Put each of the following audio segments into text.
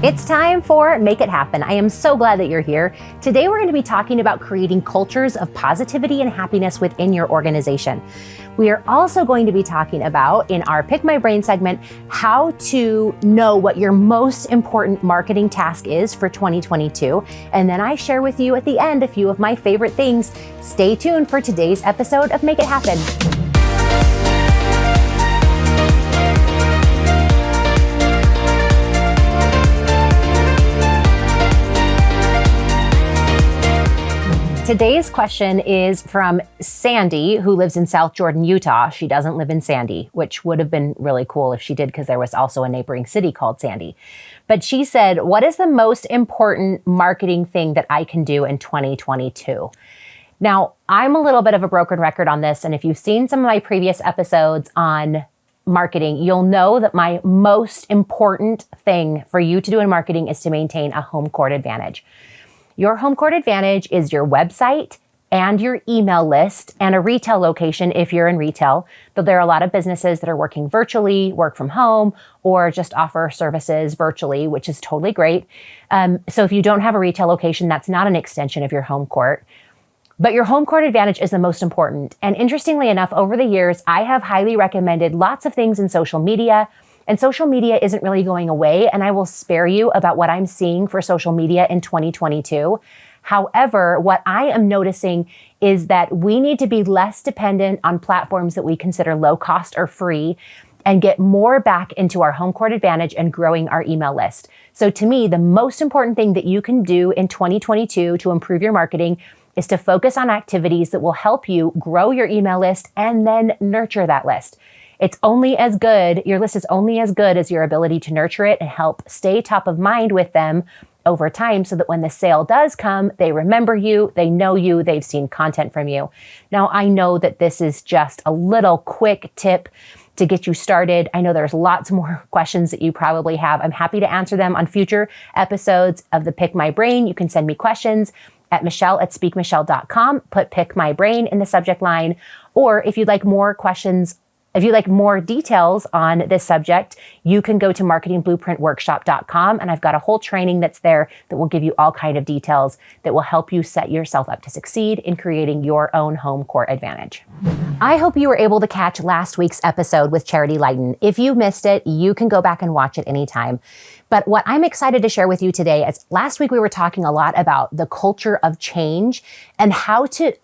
It's time for Make It Happen. I am so glad that you're here. Today we're going to be talking about creating cultures of positivity and happiness within your organization. We are also going to be talking about, in our Pick My Brain segment, how to know what your most important marketing task is for 2022. And then I share with you at the end a few of my favorite things. Stay tuned for today's episode of Make It Happen. Today's question is from Sandy, who lives in South Jordan, Utah. She doesn't live in Sandy, which would have been really cool if she did, because there was also a neighboring city called Sandy. But she said, what is the most important marketing thing that I can do in 2022? Now, I'm a little bit of a broken record on this, and if you've seen some of my previous episodes on marketing, you'll know that my most important thing for you to do in marketing is to maintain a home court advantage. Your home court advantage is your website and your email list and a retail location if you're in retail. Though there are a lot of businesses that are working virtually, work from home, or just offer services virtually, which is totally great. So if you don't have a retail location, that's not an extension of your home court. But your home court advantage is the most important. And interestingly enough, over the years, I have highly recommended lots of things in social media. And social media isn't really going away, and I will spare you about what I'm seeing for social media in 2022. However, what I am noticing is that we need to be less dependent on platforms that we consider low cost or free and get more back into our home court advantage and growing our email list. So to me, the most important thing that you can do in 2022 to improve your marketing is to focus on activities that will help you grow your email list and then nurture that list. It's only as good, your list is only as good as your ability to nurture it and help stay top of mind with them over time so that when the sale does come, they remember you, they know you, they've seen content from you. Now, I know that this is just a little quick tip to get you started. I know there's lots more questions that you probably have. I'm happy to answer them on future episodes of the Pick My Brain. You can send me questions at michelle@speakmichelle.com. Put Pick My Brain in the subject line. Or if you'd like more questions, if you'd like more details on this subject, you can go to marketingblueprintworkshop.com, and I've got a whole training that's there that will give you all kinds of details that will help you set yourself up to succeed in creating your own home court advantage. I hope you were able to catch last week's episode with Charity Lighton. If you missed it, you can go back and watch it anytime. But what I'm excited to share with you today is last week we were talking a lot about the culture of change and how to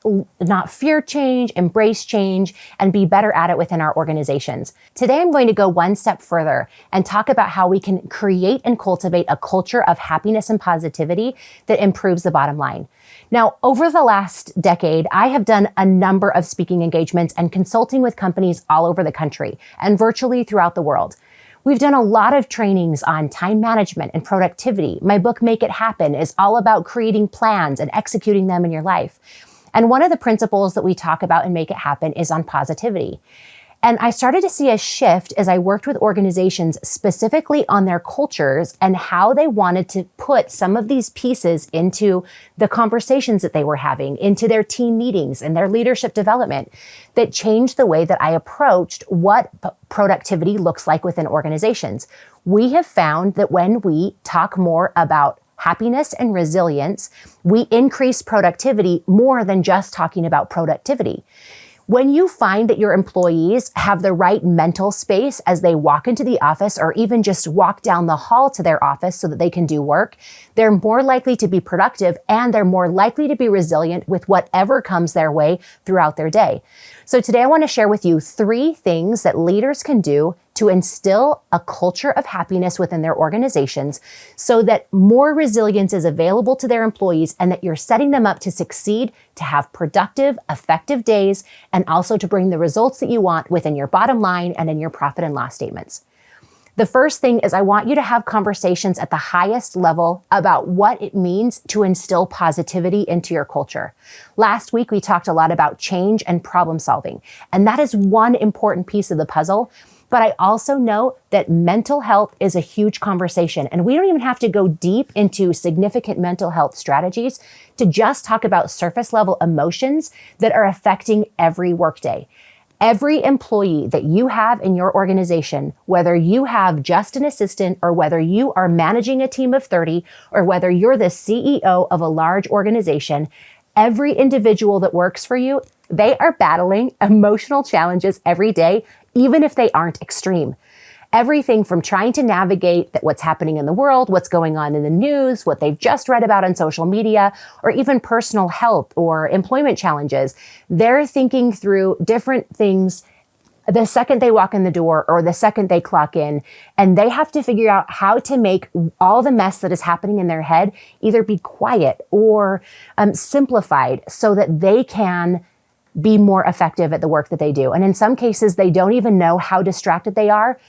not fear change, embrace change, and be better at it within our organizations. Today, I'm going to go one step further and talk about how we can create and cultivate a culture of happiness and positivity that improves the bottom line. Now, over the last decade, I have done a number of speaking engagements and consulting with companies all over the country and virtually throughout the world. We've done a lot of trainings on time management and productivity. My book, Make It Happen, is all about creating plans and executing them in your life. And one of the principles that we talk about in Make It Happen is on positivity. And I started to see a shift as I worked with organizations specifically on their cultures and how they wanted to put some of these pieces into the conversations that they were having, into their team meetings and their leadership development that changed the way that I approached what productivity looks like within organizations. We have found that when we talk more about happiness and resilience, we increase productivity more than just talking about productivity. When you find that your employees have the right mental space as they walk into the office or even just walk down the hall to their office so that they can do work, they're more likely to be productive and they're more likely to be resilient with whatever comes their way throughout their day. So today I want to share with you 3 things that leaders can do to instill a culture of happiness within their organizations so that more resilience is available to their employees and that you're setting them up to succeed, to have productive, effective days, and also to bring the results that you want within your bottom line and in your profit and loss statements. The first thing is I want you to have conversations at the highest level about what it means to instill positivity into your culture. Last week, we talked a lot about change and problem solving, and that is one important piece of the puzzle. But I also know that mental health is a huge conversation, and we don't even have to go deep into significant mental health strategies to just talk about surface level emotions that are affecting every workday. Every employee that you have in your organization, whether you have just an assistant or whether you are managing a team of 30 or whether you're the CEO of a large organization, every individual that works for you, they are battling emotional challenges every day, even if they aren't extreme. Everything from trying to navigate what's happening in the world, what's going on in the news, what they've just read about on social media, or even personal health or employment challenges. They're thinking through different things the second they walk in the door or the second they clock in, and they have to figure out how to make all the mess that is happening in their head either be quiet or simplified so that they can be more effective at the work that they do. And in some cases, they don't even know how distracted they are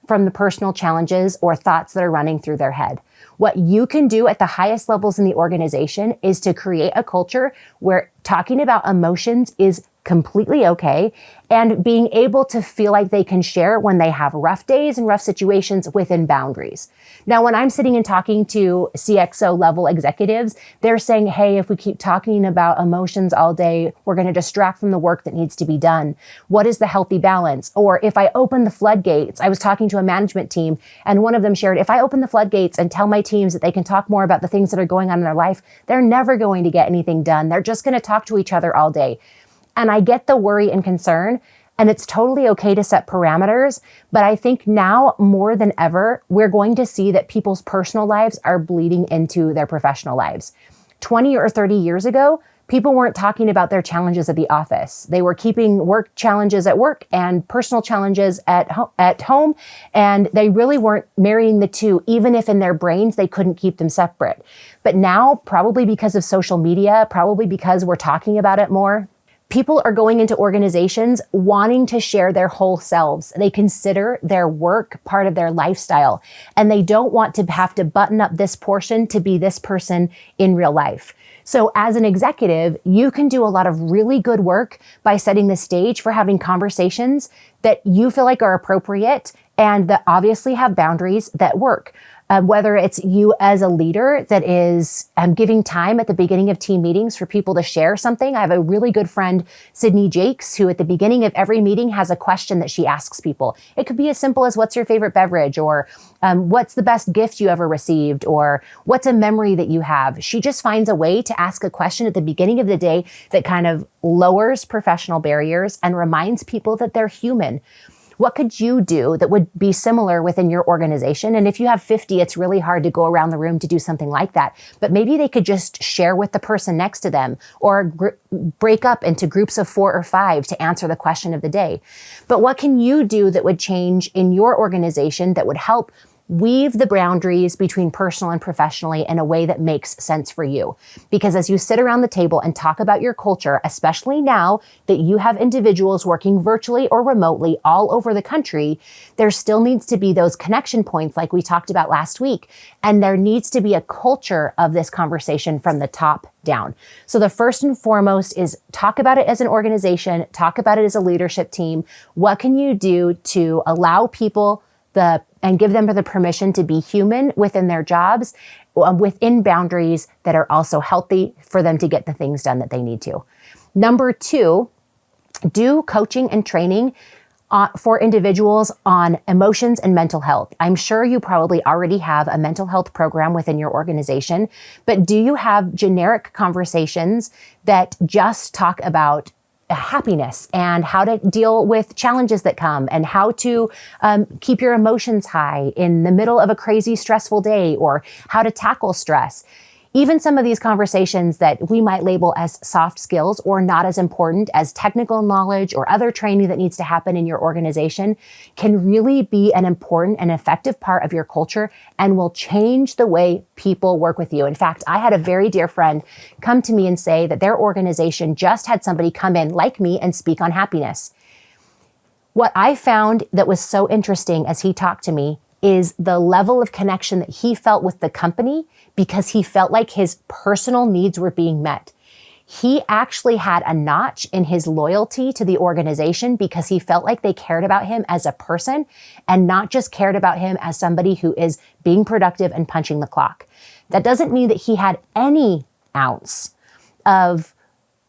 from the personal challenges or thoughts that are running through their head. What you can do at the highest levels in the organization is to create a culture where talking about emotions is completely okay, and being able to feel like they can share when they have rough days and rough situations within boundaries. Now, when I'm sitting and talking to CXO level executives, they're saying, hey, if we keep talking about emotions all day, we're going to distract from the work that needs to be done. What is the healthy balance? Or if I open the floodgates, I was talking to a management team and one of them shared, if I open the floodgates and tell my teams that they can talk more about the things that are going on in their life, they're never going to get anything done. They're just going to talk to each other all day. And I get the worry and concern, and it's totally okay to set parameters. But I think now more than ever, we're going to see that people's personal lives are bleeding into their professional lives. 20 or 30 years ago, people weren't talking about their challenges at the office. They were keeping work challenges at work and personal challenges at home. And they really weren't marrying the two, even if in their brains they couldn't keep them separate. But now, probably because of social media, probably because we're talking about it more, people are going into organizations wanting to share their whole selves. They consider their work part of their lifestyle, and they don't want to have to button up this portion to be this person in real life. So as an executive, you can do a lot of really good work by setting the stage for having conversations that you feel like are appropriate and that obviously have boundaries that work. Whether it's you as a leader that is giving time at the beginning of team meetings for people to share something. I have a really good friend, Sydney Jakes, who at the beginning of every meeting has a question that she asks people. It could be as simple as what's your favorite beverage, or what's the best gift you ever received, or what's a memory that you have. She just finds a way to ask a question at the beginning of the day that kind of lowers professional barriers and reminds people that they're human. What could you do that would be similar within your organization? And if you have 50, it's really hard to go around the room to do something like that. But maybe they could just share with the person next to them, or break up into groups of 4 or 5 to answer the question of the day. But what can you do that would change in your organization that would help weave the boundaries between personal and professionally in a way that makes sense for you? Because as you sit around the table and talk about your culture, especially now that you have individuals working virtually or remotely all over the country, there still needs to be those connection points like we talked about last week. And there needs to be a culture of this conversation from the top down. So the first and foremost is talk about it as an organization, talk about it as a leadership team. What can you do to allow people and give them the permission to be human within their jobs, within boundaries that are also healthy for them to get the things done that they need to. Number 2, do coaching and training for individuals on emotions and mental health. I'm sure you probably already have a mental health program within your organization, but do you have generic conversations that just talk about happiness and how to deal with challenges that come, and how to keep your emotions high in the middle of a crazy, stressful day, or how to tackle stress? Even some of these conversations that we might label as soft skills or not as important as technical knowledge or other training that needs to happen in your organization can really be an important and effective part of your culture and will change the way people work with you. In fact, I had a very dear friend come to me and say that their organization just had somebody come in like me and speak on happiness. What I found that was so interesting as he talked to me is the level of connection that he felt with the company because he felt like his personal needs were being met. He actually had a notch in his loyalty to the organization because he felt like they cared about him as a person and not just cared about him as somebody who is being productive and punching the clock. That doesn't mean that he had any ounce of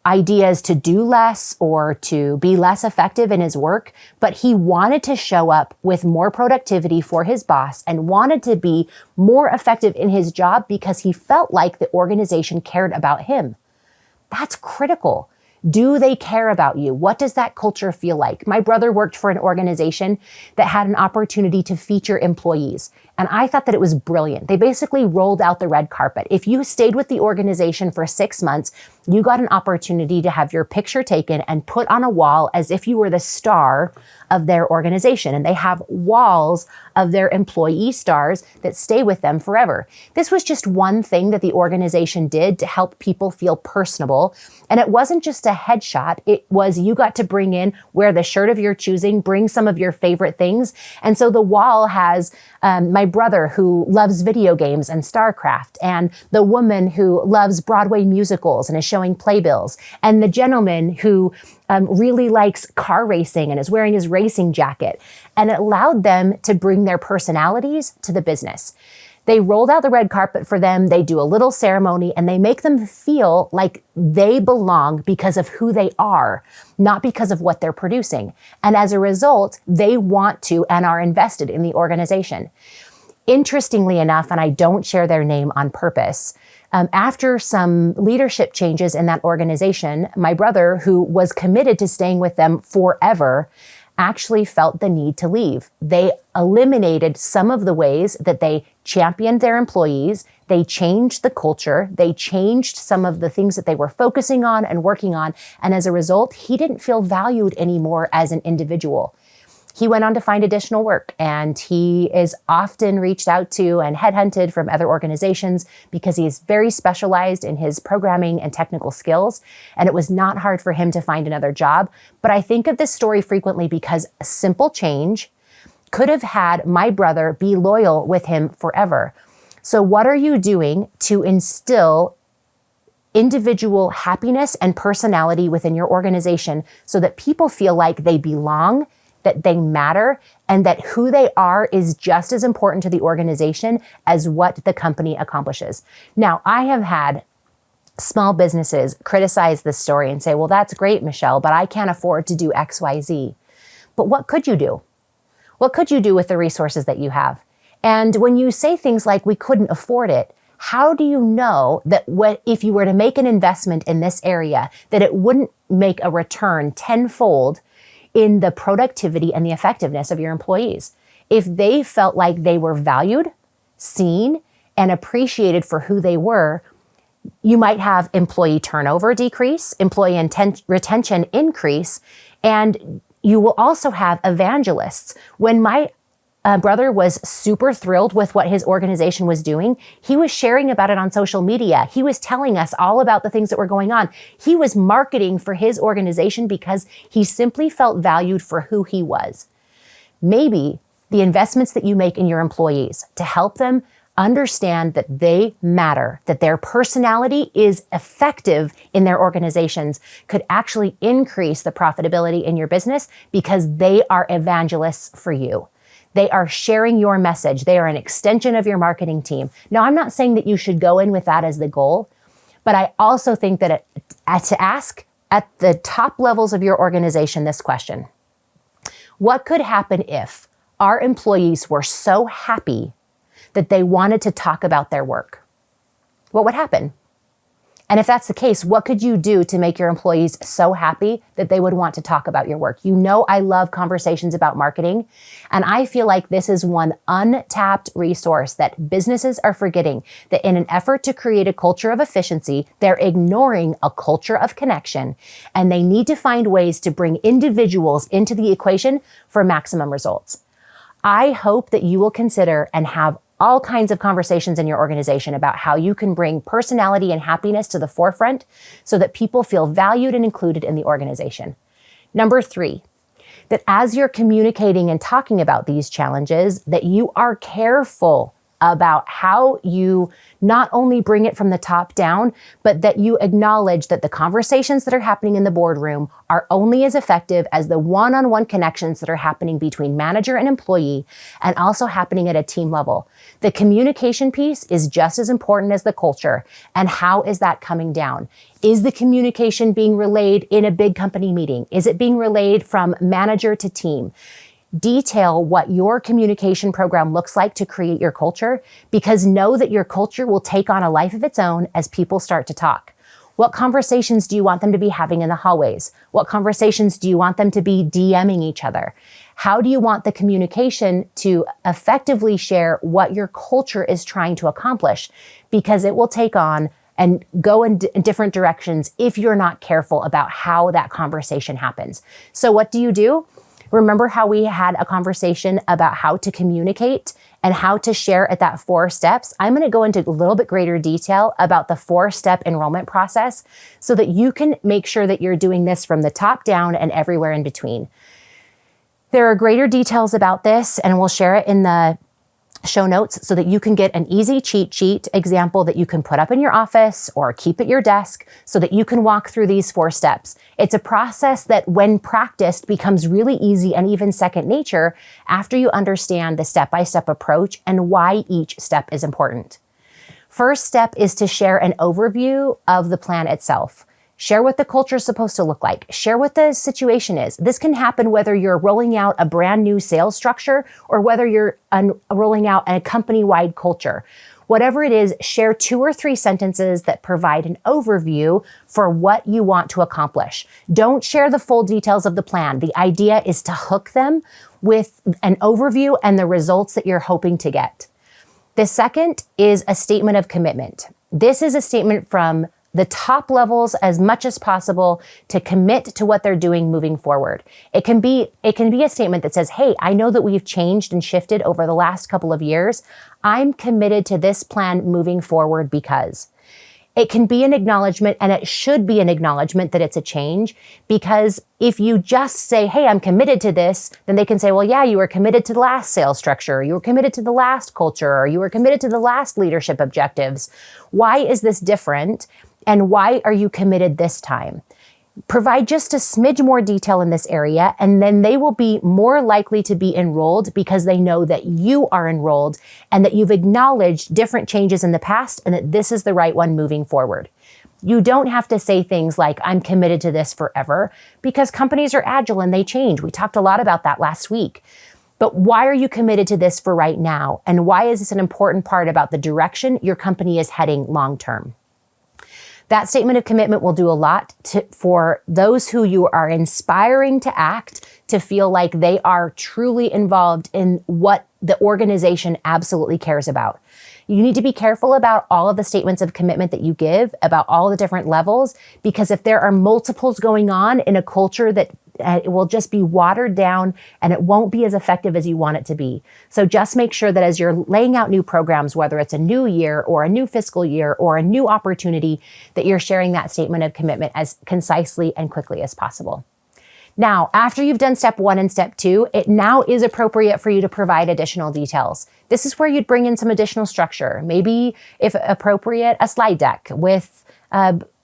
ideas to do less or to be less effective in his work, but he wanted to show up with more productivity for his boss and wanted to be more effective in his job because he felt like the organization cared about him. That's critical. Do they care about you? What does that culture feel like? My brother worked for an organization that had an opportunity to feature employees, and I thought that it was brilliant. They basically rolled out the red carpet. If you stayed with the organization for 6 months, you got an opportunity to have your picture taken and put on a wall as if you were the star of their organization. And they have walls of their employee stars that stay with them forever. This was just one thing that the organization did to help people feel personable. And it wasn't just a headshot. It was you got to bring in, wear the shirt of your choosing, bring some of your favorite things. And so the wall has my brother who loves video games and StarCraft, and the woman who loves Broadway musicals and is showing playbills, and the gentleman who really likes car racing and is wearing his racing jacket. And it allowed them to bring their personalities to the business. They rolled out the red carpet for them. They do a little ceremony and they make them feel like they belong because of who they are, not because of what they're producing. And as a result, they want to and are invested in the organization. Interestingly enough, and I don't share their name on purpose, after some leadership changes in that organization, my brother, who was committed to staying with them forever, actually felt the need to leave. They eliminated some of the ways that they championed their employees. They changed the culture. They changed some of the things that they were focusing on and working on. And as a result, he didn't feel valued anymore as an individual. He went on to find additional work, and he is often reached out to and headhunted from other organizations because he is very specialized in his programming and technical skills, and it was not hard for him to find another job. But I think of this story frequently because a simple change could have had my brother be loyal with him forever. So what are you doing to instill individual happiness and personality within your organization so that people feel like they belong, that they matter, and that who they are is just as important to the organization as what the company accomplishes? Now, I have had small businesses criticize this story and say, well, that's great, Michelle, but I can't afford to do X, Y, Z. But what could you do? What could you do with the resources that you have? And when you say things like, we couldn't afford it, how do you know that if you were to make an investment in this area, that it wouldn't make a return tenfold in the productivity and the effectiveness of your employees? If they felt like they were valued, seen, and appreciated for who they were, you might have employee turnover decrease, employee retention increase, and you will also have evangelists. When my brother was super thrilled with what his organization was doing, he was sharing about it on social media. He was telling us all about the things that were going on. He was marketing for his organization because he simply felt valued for who he was. Maybe the investments that you make in your employees to help them understand that they matter, that their personality is effective in their organizations, could actually increase the profitability in your business because they are evangelists for you. They are sharing your message. They are an extension of your marketing team. Now, I'm not saying that you should go in with that as the goal, but I also think that to ask at the top levels of your organization this question: what could happen if our employees were so happy that they wanted to talk about their work? What would happen? And if that's the case, what could you do to make your employees so happy that they would want to talk about your work? You know, I love conversations about marketing, and I feel like this is one untapped resource that businesses are forgetting, that in an effort to create a culture of efficiency, they're ignoring a culture of connection, and they need to find ways to bring individuals into the equation for maximum results. I hope that you will consider and have all kinds of conversations in your organization about how you can bring personality and happiness to the forefront so that people feel valued and included in the organization. Number 3, that as you're communicating and talking about these challenges, that you are careful about how you not only bring it from the top down, but that you acknowledge that the conversations that are happening in the boardroom are only as effective as the one-on-one connections that are happening between manager and employee, and also happening at a team level. The communication piece is just as important as the culture. And how is that coming down? Is the communication being relayed in a big company meeting? Is it being relayed from manager to team? Detail what your communication program looks like to create your culture, because know that your culture will take on a life of its own as people start to talk. What conversations do you want them to be having in the hallways? What conversations do you want them to be DMing each other? How do you want the communication to effectively share what your culture is trying to accomplish? Because it will take on and go in different directions if you're not careful about how that conversation happens. So what do? Remember how we had a conversation about how to communicate and how to share at that 4 steps? I'm going to go into a little bit greater detail about the 4-step enrollment process so that you can make sure that you're doing this from the top down and everywhere in between. There are greater details about this, and we'll share it in the show notes so that you can get an easy cheat sheet example that you can put up in your office or keep at your desk so that you can walk through these 4 steps. It's a process that when practiced becomes really easy and even second nature after you understand the step-by-step approach and why each step is important. First step is to share an overview of the plan itself. Share what the culture is supposed to look like. Share what the situation is. This can happen whether you're rolling out a brand new sales structure or whether you're rolling out a company-wide culture. Whatever it is, share 2 or 3 sentences that provide an overview for what you want to accomplish. Don't share the full details of the plan. The idea is to hook them with an overview and the results that you're hoping to get. The second is a statement of commitment. This is a statement from the top levels as much as possible to commit to what they're doing moving forward. It can be a statement that says, hey, I know that we've changed and shifted over the last couple of years. I'm committed to this plan moving forward because. It can be an acknowledgement, and it should be an acknowledgement that it's a change, because if you just say, hey, I'm committed to this, then they can say, well, yeah, you were committed to the last sales structure, or you were committed to the last culture, or you were committed to the last leadership objectives. Why is this different? And why are you committed this time? Provide just a smidge more detail in this area, and then they will be more likely to be enrolled because they know that you are enrolled and that you've acknowledged different changes in the past and that this is the right one moving forward. You don't have to say things like, I'm committed to this forever, because companies are agile and they change. We talked a lot about that last week. But why are you committed to this for right now? And why is this an important part about the direction your company is heading long term? That statement of commitment will do a lot for those who you are inspiring to act, to feel like they are truly involved in what the organization absolutely cares about. You need to be careful about all of the statements of commitment that you give, about all the different levels, because if there are multiples going on in a culture that it will just be watered down and it won't be as effective as you want it to be. So just make sure that as you're laying out new programs, whether it's a new year or a new fiscal year or a new opportunity, that you're sharing that statement of commitment as concisely and quickly as possible. Now, after you've done step 1 and step 2, it now is appropriate for you to provide additional details. This is where you'd bring in some additional structure, maybe, if appropriate, a slide deck with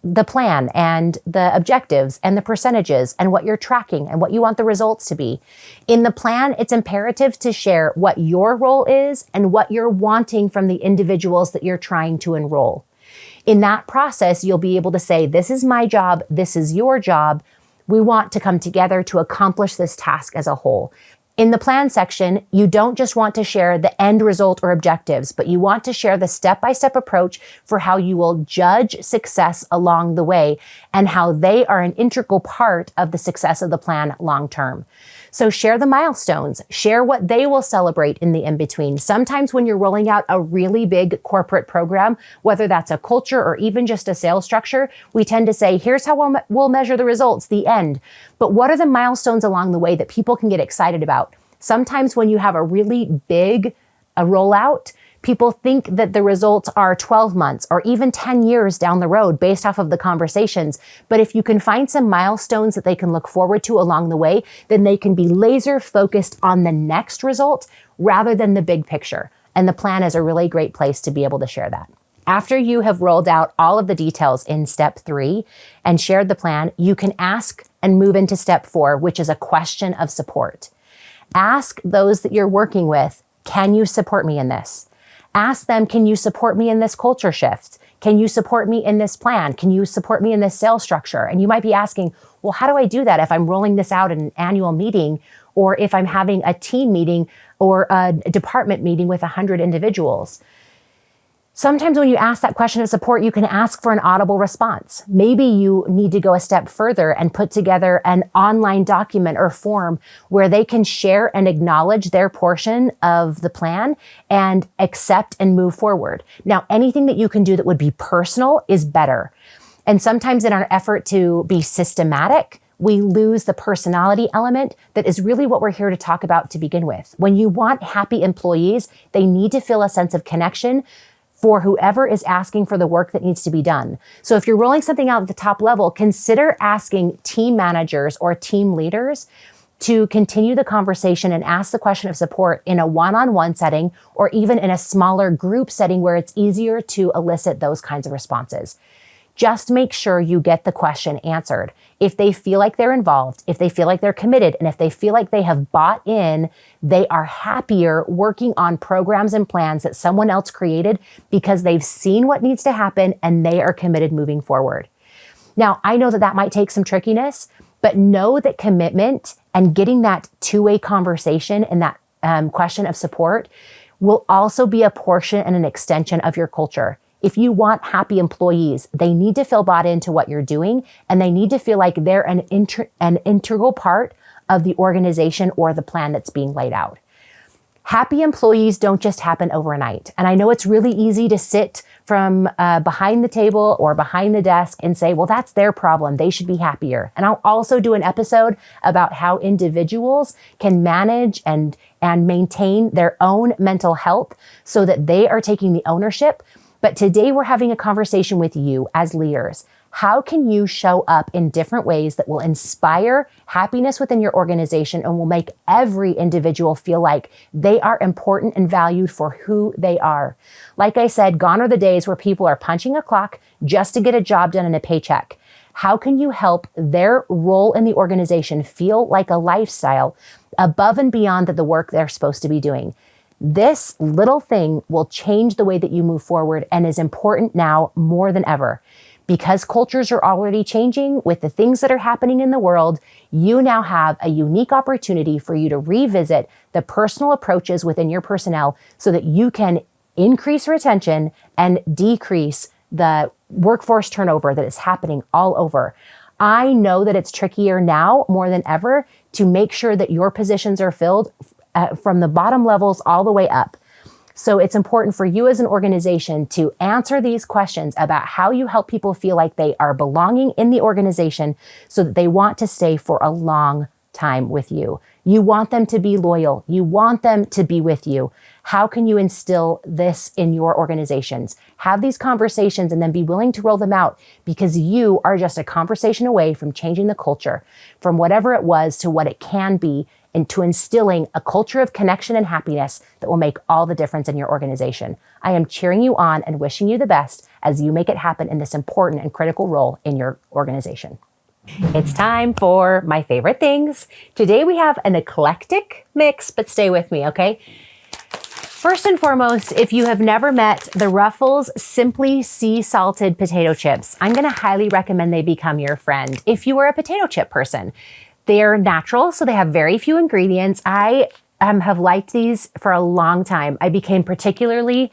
the plan and the objectives and the percentages and what you're tracking and what you want the results to be. In the plan, it's imperative to share what your role is and what you're wanting from the individuals that you're trying to enroll. In that process, you'll be able to say, this is my job, this is your job. We want to come together to accomplish this task as a whole. In the plan section, you don't just want to share the end result or objectives, but you want to share the step-by-step approach for how you will judge success along the way and how they are an integral part of the success of the plan long-term. So share the milestones, share what they will celebrate in the in-between. Sometimes when you're rolling out a really big corporate program, whether that's a culture or even just a sales structure, we tend to say, here's how we'll measure the results, the end. But what are the milestones along the way that people can get excited about? Sometimes when you have a really big rollout, people think that the results are 12 months or even 10 years down the road based off of the conversations. But if you can find some milestones that they can look forward to along the way, then they can be laser focused on the next result rather than the big picture. And the plan is a really great place to be able to share that. After you have rolled out all of the details in step 3 and shared the plan, you can ask and move into step 4, which is a question of support. Ask those that you're working with, can you support me in this? Ask them, can you support me in this culture shift? Can you support me in this plan? Can you support me in this sales structure? And you might be asking, well, how do I do that if I'm rolling this out in an annual meeting, or if I'm having a team meeting or a department meeting with 100 individuals? Sometimes when you ask that question of support, you can ask for an audible response. Maybe you need to go a step further and put together an online document or form where they can share and acknowledge their portion of the plan and accept and move forward. Now, anything that you can do that would be personal is better. And sometimes in our effort to be systematic, we lose the personality element that is really what we're here to talk about to begin with. When you want happy employees, they need to feel a sense of connection for whoever is asking for the work that needs to be done. So if you're rolling something out at the top level, consider asking team managers or team leaders to continue the conversation and ask the question of support in a one-on-one setting, or even in a smaller group setting where it's easier to elicit those kinds of responses. Just make sure you get the question answered. If they feel like they're involved, if they feel like they're committed, and if they feel like they have bought in, they are happier working on programs and plans that someone else created because they've seen what needs to happen and they are committed moving forward. Now, I know that that might take some trickiness, but know that commitment and getting that two-way conversation and that question of support will also be a portion and an extension of your culture. If you want happy employees, they need to feel bought into what you're doing, and they need to feel like they're an integral part of the organization or the plan that's being laid out. Happy employees don't just happen overnight. And I know it's really easy to sit from behind the table or behind the desk and say, well, that's their problem. They should be happier. And I'll also do an episode about how individuals can manage and maintain their own mental health so that they are taking the ownership. But today we're having a conversation with you as leaders. How can you show up in different ways that will inspire happiness within your organization and will make every individual feel like they are important and valued for who they are? Like I said, gone are the days where people are punching a clock just to get a job done and a paycheck. How can you help their role in the organization feel like a lifestyle above and beyond the work they're supposed to be doing? This little thing will change the way that you move forward and is important now more than ever. Because cultures are already changing with the things that are happening in the world, you now have a unique opportunity for you to revisit the personal approaches within your personnel so that you can increase retention and decrease the workforce turnover that is happening all over. I know that it's trickier now more than ever to make sure that your positions are filled from the bottom levels all the way up. So it's important for you as an organization to answer these questions about how you help people feel like they are belonging in the organization so that they want to stay for a long time with you. You want them to be loyal. You want them to be with you. How can you instill this in your organizations? Have these conversations and then be willing to roll them out, because you are just a conversation away from changing the culture from whatever it was to what it can be, into instilling a culture of connection and happiness that will make all the difference in your organization. I am cheering you on and wishing you the best as you make it happen in this important and critical role in your organization. It's time for my favorite things. Today we have an eclectic mix, but stay with me, okay? First and foremost, if you have never met the Ruffles Simply Sea Salted Potato Chips, I'm going to highly recommend they become your friend if you are a potato chip person. They're natural, so they have very few ingredients. I have liked these for a long time. I became particularly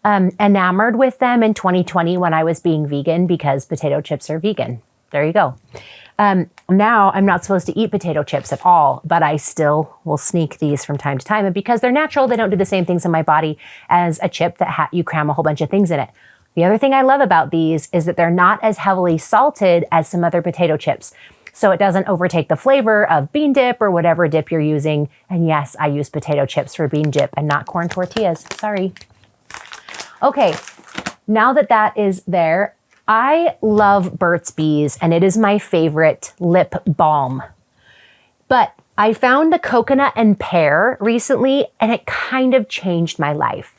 enamored with them in 2020 when I was being vegan, because potato chips are vegan. There you go. Now I'm not supposed to eat potato chips at all, but I still will sneak these from time to time. And because they're natural, they don't do the same things in my body as a chip that you cram a whole bunch of things in it. The other thing I love about these is that they're not as heavily salted as some other potato chips. So it doesn't overtake the flavor of bean dip or whatever dip you're using. And yes, I use potato chips for bean dip and not corn tortillas. Sorry. Okay, now that that is there, I love Burt's Bees, and it is my favorite lip balm. But I found the coconut and pear recently, and it kind of changed my life.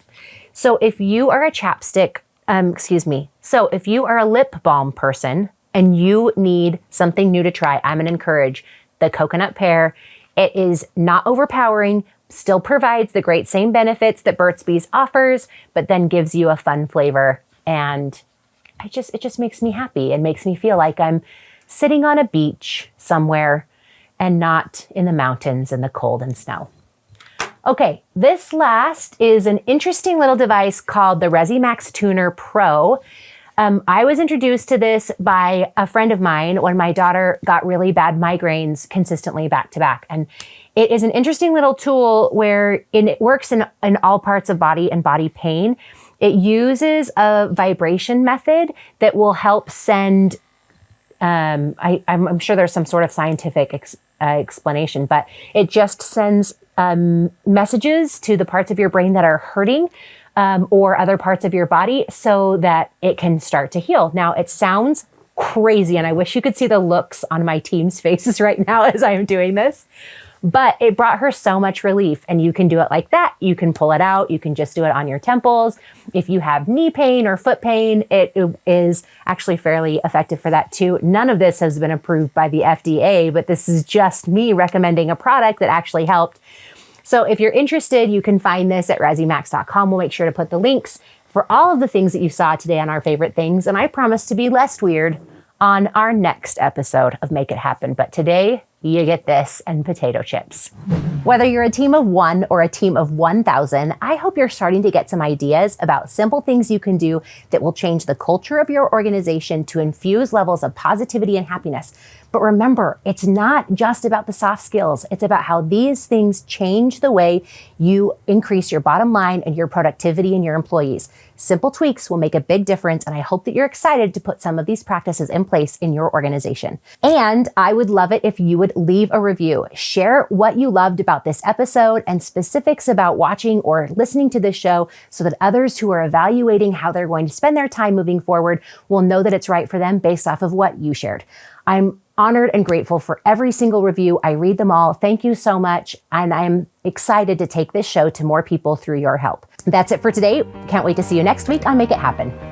So if you are a So if you are a lip balm person and you need something new to try, I'm going to encourage the coconut pear. It is not overpowering, still provides the great same benefits that Burt's Bees offers, but then gives you a fun flavor. And it just makes me happy and makes me feel like I'm sitting on a beach somewhere and not in the mountains in the cold and snow. Okay, this last is an interesting little device called the Resi Max Tuner Pro. I was introduced to this by a friend of mine when my daughter got really bad migraines consistently back to back. And it is an interesting little tool where it works in all parts of body and body pain. It uses a vibration method that will help send, I'm sure there's some sort of scientific explanation, but it just sends messages to the parts of your brain that are hurting or other parts of your body so that it can start to heal. Now, it sounds crazy, and I wish you could see the looks on my team's faces right now as I am doing this, but it brought her so much relief. And you can do it like that. You can pull it out. You can just do it on your temples. If you have knee pain or foot pain, it is actually fairly effective for that too. None of this has been approved by the FDA, but this is just me recommending a product that actually helped. So if you're interested, you can find this at resimax.com. We'll make sure to put the links for all of the things that you saw today on our favorite things. And I promise to be less weird on our next episode of Make It Happen. But today, you get this and potato chips. Whether you're a team of 1 or a team of 1,000, I hope you're starting to get some ideas about simple things you can do that will change the culture of your organization to infuse levels of positivity and happiness. But remember, it's not just about the soft skills. It's about how these things change the way you increase your bottom line and your productivity and your employees. Simple tweaks will make a big difference, and I hope that you're excited to put some of these practices in place in your organization. And I would love it if you would leave a review. Share what you loved about this episode and specifics about watching or listening to this show so that others who are evaluating how they're going to spend their time moving forward will know that it's right for them based off of what you shared. I'm honored and grateful for every single review. I read them all. Thank you so much. And I'm excited to take this show to more people through your help. That's it for today. Can't wait to see you next week on Make It Happen.